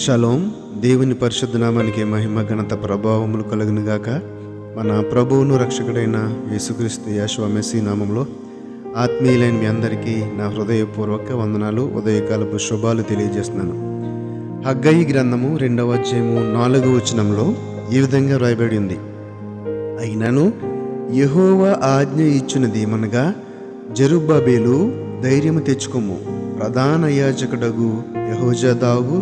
Shalom. దేవుని పరిశుద్ధ నామానికి మహిమ ఘనత ప్రభావములు కలుగును గాక. మన ప్రభువును రక్షకుడైన యేసుక్రీస్తు యెహోవా మెస్సీ నామంలో ఆత్మీయులైన మీ అందరికీ నా హృదయపూర్వక వందనాలు, ఉదయకాలపు శుభాలు తెలియజేస్తున్నాను. హగ్గయి గ్రంథము 2వ అధ్యాయము 4వ వచనంలో ఈ విధంగా రాయబడి ఉంది: అయినను యెహోవా ఆజ్ఞ ఇచ్చినదేమనగా, జెరుబ్బాబెలు ధైర్యము తెచ్చుకోము, ప్రధాన యాజకుడగు యెహోజాదాకు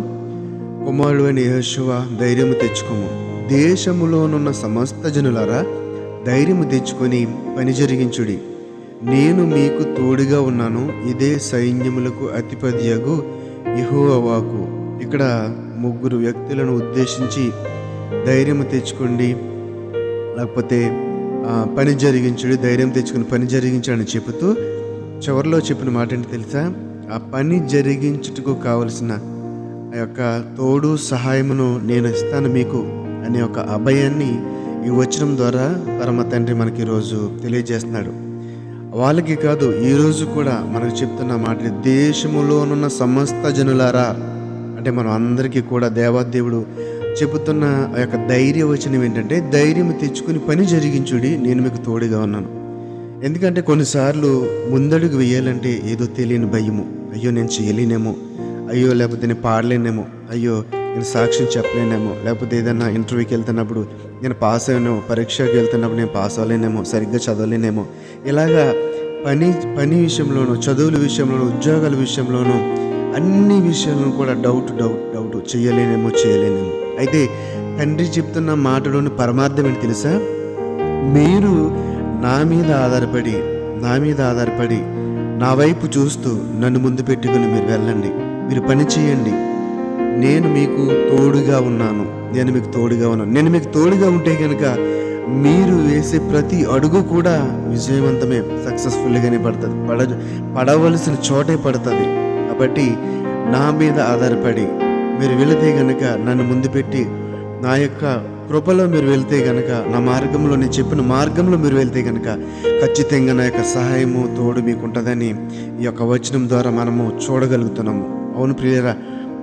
కుమారుడైన యెహోషువ ధైర్యము తెచ్చుకోము, దేశములోనున్న సమస్త జనులారా ధైర్యము తెచ్చుకొని పని జరిగించుడి, నేను మీకు తోడుగా ఉన్నాను, ఇదే సైన్యములకు అధిపతియగు యెహోవా వాక్కు. ఇక్కడ ముగ్గురు వ్యక్తులను ఉద్దేశించి ధైర్యము తెచ్చుకోండి, లేకపోతే పని జరిగించుడి, ధైర్యం తెచ్చుకుని పని జరిగించని చెబుతూ చివరిలో చెప్పిన మాట ఏంటి తెలుసా? ఆ పని జరిగించుటకు కావలసిన ఆ యొక్క తోడు సహాయమును నేను ఇస్తాను మీకు అనే ఒక అభయాన్ని ఈ వచనం ద్వారా పరమ తండ్రి మనకి ఈరోజు తెలియజేస్తున్నాడు. వాళ్ళకి కాదు, ఈరోజు కూడా మనకు చెప్తున్న మాట, దేశములోనున్న సమస్త జనులారా అంటే మనం అందరికీ కూడా దేవాదేవుడు చెబుతున్న ఆ యొక్క ధైర్య వచనం ఏంటంటే, ధైర్యం తెచ్చుకుని పని జరిగించుడి, నేను మీకు తోడుగా ఉన్నాను. ఎందుకంటే కొన్నిసార్లు ముందడుగు వేయాలంటే ఏదో తెలియని భయము, అయ్యో నేను చేయలేనేమో, అయ్యో లేకపోతే నేను పాడలేనేమో, అయ్యో నేను సాక్ష్యం చెప్పలేనేమో, లేకపోతే ఏదైనా ఇంటర్వ్యూకి వెళ్తున్నప్పుడు నేను పాస్ అయ్యానేమో, పరీక్షకి వెళ్తున్నప్పుడు నేను పాస్ అవ్వలేనేమో, సరిగ్గా చదవలేనేమో, ఇలాగా పని విషయంలోనూ, చదువుల విషయంలోనూ, ఉద్యోగాల విషయంలోనూ, అన్ని విషయాలను కూడా డౌట్ చేయలేనేమో. అయితే తండ్రి చెప్తున్న మాటలోని పరమార్థం ఏంటి తెలుసా? మీరు నా మీద ఆధారపడి నా వైపు చూస్తూ నన్ను ముందు పెట్టుకుని మీరు వెళ్ళండి, మీరు పని చేయండి, నేను మీకు తోడుగా ఉన్నాను. నేను మీకు తోడుగా ఉంటే కనుక మీరు వేసే ప్రతి అడుగు కూడా విజయవంతమే, సక్సెస్ఫుల్గానే పడుతుంది, పడవలసిన చోటే పడుతుంది. కాబట్టి నా మీద ఆధారపడి మీరు వెళితే కనుక, నన్ను ముందు పెట్టి నా యొక్క కృపలో మీరు వెళ్తే కనుక, నా మార్గంలో, నేను చెప్పిన మార్గంలో మీరు వెళ్తే కనుక ఖచ్చితంగా నా యొక్క సహాయము తోడు మీకు ఉంటుందని ఈ యొక్క వచనం ద్వారా మనము చూడగలుగుతున్నాము. అవును ప్రియులారా,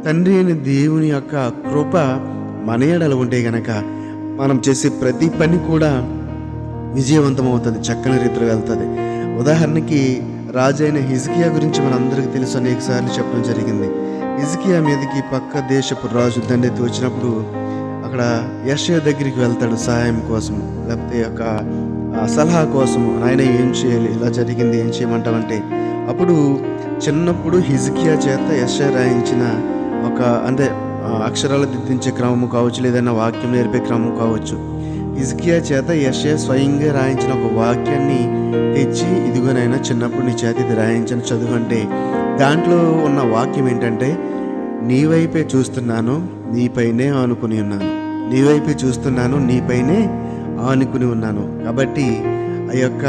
తండ్రి అయిన దేవుని యొక్క కృప మన ఎడల ఉంటే కనుక మనం చేసే ప్రతి పని కూడా విజయవంతం అవుతుంది, చక్కని రీతిలో వెళ్తుంది. ఉదాహరణకి రాజు అయిన హిజ్కియా గురించి మనందరికీ తెలుసు, అనేక సార్లు చెప్పడం జరిగింది. హిజ్కియా మీదకి పక్క దేశపు రాజు దండెత్తి వచ్చినప్పుడు అక్కడ యెషయా దగ్గరికి వెళ్తాడు సహాయం కోసము, లేకపోతే ఒక సలహా కోసము. ఆయన ఏం చేయాలి, ఇలా జరిగింది, ఏం చేయమంటామంటే, అప్పుడు చిన్నప్పుడు హిజ్కియా చేత యెషయా రాయించిన ఒక అక్షరాలు దిద్దించే క్రమము కావచ్చు, లేదన్నా వాక్యం నేర్పే క్రమం కావచ్చు, హిజ్కియా చేత యెషయా స్వయంగా రాయించిన ఒక వాక్యాన్ని తెచ్చి, ఇదిగోనైనా చిన్నప్పుడు నీ చేత ఇది రాయించిన చదువు అంటే, దాంట్లో ఉన్న వాక్యం ఏంటంటే, నీ వైపే చూస్తున్నాను, నీపైనే ఆనుకుని ఉన్నాను. కాబట్టి ఆ యొక్క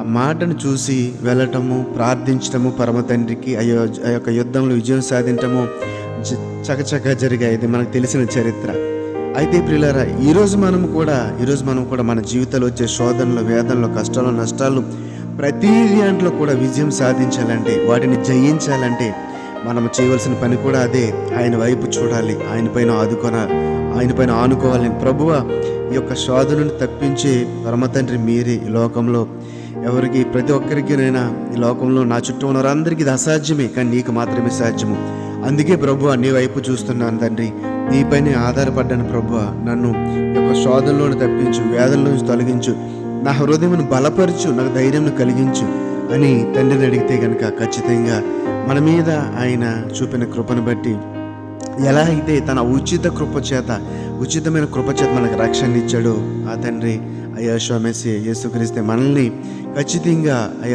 ఆ మాటను చూసి వెళ్ళటము, ప్రార్థించటము, పరమ తండ్రికి ఆ యొక్క యుద్ధంలో విజయం సాధించటము చకచకా జరిగాయి. ఇది మనకు తెలిసిన చరిత్ర. అయితే ప్రియులారా, ఈరోజు మనం కూడా మన జీవితంలో వచ్చే శోధనలు, వేదనలు, కష్టాలు, నష్టాలు, ప్రతి దాంట్లో కూడా విజయం సాధించాలంటే, వాటిని జయించాలంటే మనం చేయవలసిన పని కూడా అదే. ఆయన వైపు చూడాలి, ఆయన పైన ఆనుకోవాలి. ప్రభువా, ఈ యొక్క శోధనను తప్పించే పరమ తండ్రి మీరే. ఈ లోకంలో ఎవరికి, ప్రతి ఒక్కరికి నైనా, ఈ లోకంలో నా చుట్టూ ఉన్న వారందరికీ ఇది అసాధ్యమే, కానీ నీకు మాత్రమే సాధ్యము. అందుకే ప్రభువా, నీ వైపు చూస్తున్నాను తండ్రి, నీపైనే ఆధారపడ్డాను ప్రభువా, నన్ను ఈ యొక్క శోధనలోని తప్పించు, వేదన నుంచి తొలగించు, నా హృదయమును బలపరచు, నాకు ధైర్యం కలిగించు అని తండ్రిని అడిగితే కనుక ఖచ్చితంగా మన మీద ఆయన చూపిన కృపను బట్టి, ఎలా అయితే తన ఉచితమైన కృప చేత మనకు రక్షణ ఇచ్చాడో ఆ తండ్రి, ఆ యెహోవా మెస్సీ యేసుక్రీస్తు మనల్ని ఖచ్చితంగా ఆ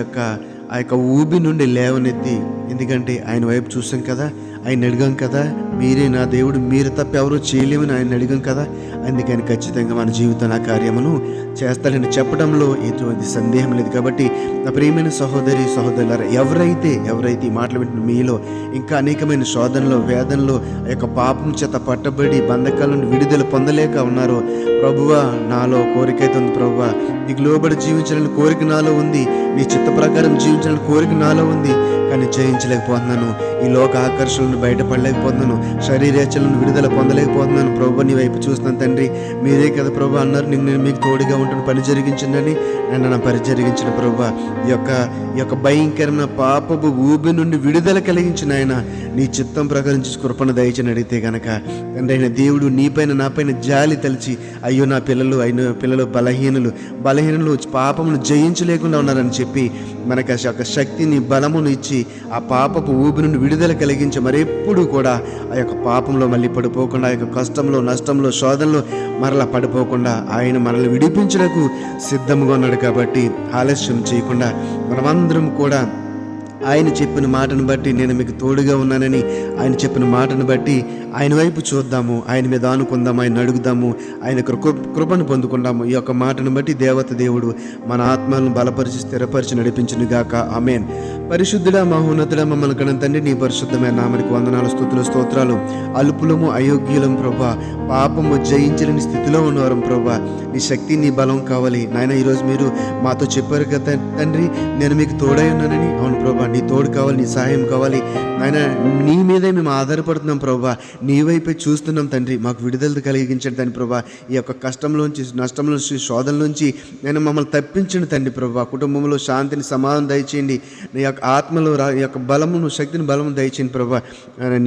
యొక్క ఊబి నుండి లేవనెత్తి, ఎందుకంటే ఆయన వైపు చూసాం కదా, ఆయన అడిగాం కదా, మీరే నా దేవుడు, మీరు తప్ప ఎవరూ చేయలేమని ఆయన అడిగాం కదా, అందుకని ఖచ్చితంగా మన జీవితంలో ఆ కార్యమును చేస్తాడని చెప్పడంలో ఎటువంటి సందేహం లేదు. కాబట్టి నా ప్రియమైన సహోదరులారా, ఎవరైతే ఈ మాటలు వింటున్న మీలో ఇంకా అనేకమైన శోధనలో, వేదనలో, ఆ యొక్క పాపం చేత పట్టబడి బంధకాల నుండి విడుదల పొందలేక ఉన్నారో, ప్రభువా నాలో కోరిక అయితే ఉంది, ప్రభువా నీకు లోబడి జీవించాలని కోరిక నాలో ఉంది, నీ చిత్త ప్రకారం జీవించాలని కోరిక నాలో ఉంది, కానీ జయించలేకపోతున్నాను. ఈ లోక ఆకర్షణలను బయటపడలేకపోతున్నాను. శరీరేచ్ఛలను విడుదల పొందలేకపోతున్నాను. ప్రభు నీ వైపు చూస్తున్నాను తండ్రి. మీరే కదా ప్రభు అన్నారు, నేను మీకు తోడుగా ఉంటాను, పని జరిగించిందని. నన్ను నా పని జరిగించిన ప్రభు ఈ యొక్క భయంకరమైన పాపపు ఊబి నుండి విడుదల కలిగించిన ఆయన నీ చిత్తం ప్రకరించి కృపను దయచని అడిగితే గనక తండ్రి అయిన దేవుడు నీపైన నాపైన జాలి తలిచి, అయ్యో నా పిల్లలు బలహీనులు పాపమును జయించలేకుండా ఉన్నారని చెప్పి మనకు ఆ యొక్క శక్తిని బలమును ఇచ్చి ఆ పాపపు ఊబి నుండి విడుదల కలిగించి మరెప్పుడు కూడా ఆ యొక్క పాపంలో మళ్ళీ పడిపోకుండా, ఆ యొక్క కష్టంలో, నష్టంలో, శోధనలో మరలా పడిపోకుండా ఆయన మనల్ని విడిపించడానికి సిద్ధంగా ఉన్నాడు. కాబట్టి ఆలస్యం చేయకుండా మనమందరం కూడా ఆయన చెప్పిన మాటను బట్టి, నేను మీకు తోడుగా ఉన్నానని ఆయన చెప్పిన మాటను బట్టి ఆయన వైపు చూద్దాము, ఆయన మీద ఆనుకుందాము, ఆయన అడుగుదాము, ఆయన కృపను పొందుకుందాము. ఈ యొక్క మాటను బట్టి దేవుడు మన ఆత్మలను బలపరిచి స్థిరపరిచి నడిపించును గాక. ఆమేన్. పరిశుద్ధుడా, మహోన్నతుడా, మమ్మల్ని కన్న తండ్రి, నీ పరిశుద్ధమైన నామనికి వందనాలు, స్తుతులు, స్తోత్రాలు. అల్పులము, అయోగ్యులం ప్రభా, పాపము జయించలేని స్థితిలో ఉన్నవారం ప్రభా, నీ శక్తి, నీ బలం కావాలి నాయన. ఈరోజు మీరు మాతో చెప్పారు కదా తండ్రి, నేను మీకు తోడై ఉన్నానని. అవును ప్రభా, నీ తోడు కావాలి, నీ సహాయం కావాలి నాయన. నీ మీదే మేము ఆధారపడుతున్నాం ప్రభా, నీ వైపే చూస్తున్నాం తండ్రి. మాకు విడుదల కలిగించండి తండ్రి ప్రభా. ఈ యొక్క కష్టంలోంచి, నష్టంలోంచి, శోధనలోంచి నేను మమ్మల్ని తప్పించండి తండ్రి ప్రభా. కుటుంబంలో శాంతిని, సమాధానం దయచేయండి. నీ యొక్క ఆత్మలో ఈ యొక్క బలమును, శక్తిని, బలమును దయచేయండి ప్రభా.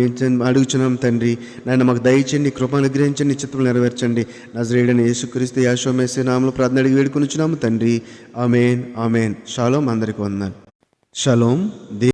నేను అడుగుచున్నాం తండ్రి. నాయన మాకు దయచేయండి, కృపను అనుగ్రహించండి, చిత్తం నెరవేర్చండి. నజరేయుడైన యేసుక్రీస్తు యెహోవా మెస్సీయ నామములో ప్రార్థన అడిగి వేడుకొనుచున్నాము తండ్రి. ఆమేన్, ఆమేన్. షాలోమ్. అందరికీ వందనాలు. షాలోమ్.